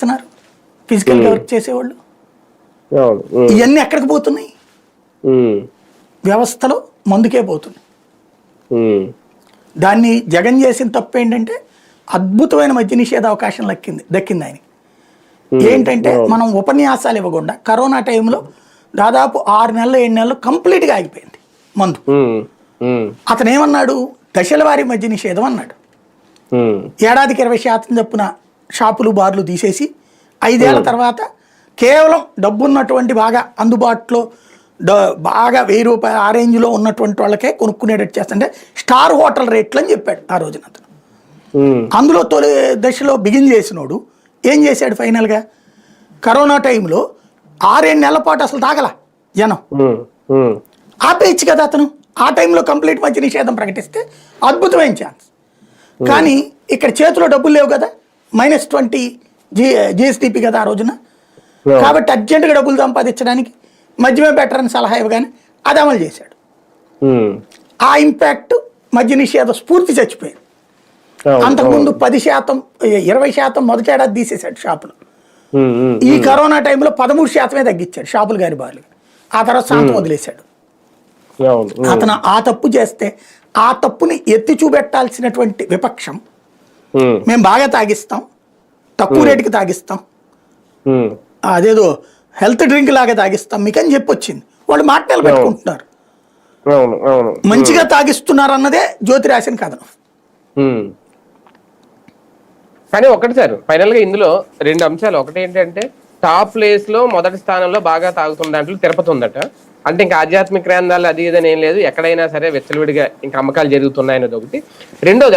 చేస్తున్నారు ఫిజికల్ గా వర్క్ చేసేవాళ్ళు. ఇవన్నీ ఎక్కడికి పోతున్నాయి? వ్యవస్థలో మందుకే పోతున్నాయి. దాన్ని జగన్ చేసిన తప్పు ఏంటంటే అద్భుతమైన మద్య నిషేధ అవకాశం దక్కింది ఆయన. ఏంటంటే మనం ఉపన్యాసాలు ఇవ్వకుండా కరోనా టైంలో దాదాపు 6 నెలలు 7 నెలలు కంప్లీట్గా ఆగిపోయింది మందు. అతను ఏమన్నాడు? దశల వారీ మద్య నిషేధం అన్నాడు. ఏడాదికి 20% చొప్పున షాపులు బార్లు తీసేసి 5 ఏళ్ల తర్వాత కేవలం డబ్బున్నటువంటి బాగా అందుబాటులో బాగా 1000 రూపాయలు ఆ రేంజ్లో ఉన్నటువంటి వాళ్ళకే కొనుక్కునేటట్టు చేస్తుంటే స్టార్ హోటల్ రేట్లు అని చెప్పాడు ఆ రోజున అతను. అందులో తొలి దశలో బిగిన్ చేసినోడు ఏం చేశాడు? ఫైనల్గా కరోనా టైంలో 6-7 నెలల పాటు అసలు తాగల జనం. ఆపేయచ్చు కదా అతను. ఆ టైంలో కంప్లీట్ మద్య నిషేధం ప్రకటిస్తే అద్భుతమైన ఛాన్స్. కానీ ఇక్కడ చేతిలో డబ్బులు లేవు కదా, -20 GSDP కదా ఆ రోజున. కాబట్టి అర్జెంటుగా డబ్బులు సంపాదించడానికి మద్యమే బెటర్ అని సలహా ఇవ్వగానే అది అమలు చేశాడు. ఆ ఇంపాక్ట్ మద్య నిషేధ స్ఫూర్తి చచ్చిపోయింది. అంతకుముందు 10%, 20% మొదటి ఏడాది తీసేశాడు షాపులు. ఈ కరోనా టైంలో 13% తగ్గించాడు షాపులు గారి బార్లు. ఆ తర్వాత శాంతం వదిలేశాడు. అతను ఆ తప్పు చేస్తే ఆ తప్పుని ఎత్తి చూపెట్టాల్సినటువంటి విపక్షం మేము బాగా తాగిస్తాం, తక్కువ రేటుకి తాగిస్తాం, అదేదో హెల్త్ డ్రింక్ లాగా తాగిస్తాం మీకు అని చెప్పొచ్చింది. వాళ్ళు మాటలు పెట్టుకుంటున్నారు. మంచిగా తాగిస్తున్నారు అన్నదే జ్యోతి రాసిన కథనం. కానీ ఒకటి సార్, ఫైనల్ గా ఇందులో 2 అంశాలు. ఒకటి ఏంటంటే టాప్ ప్లేస్ లో మొదటి స్థానంలో బాగా తాగుతున్న దాంట్లో తిరుపతి ఉందట. అంటే ఇంకా ఆధ్యాత్మిక గ్రంథాలు అది ఇదని ఏం లేదు, ఎక్కడైనా సరే వెచ్చలవిడిగా ఇంకా అమ్మకాలు జరుగుతున్నాయనేది ఒకటి. రెండోది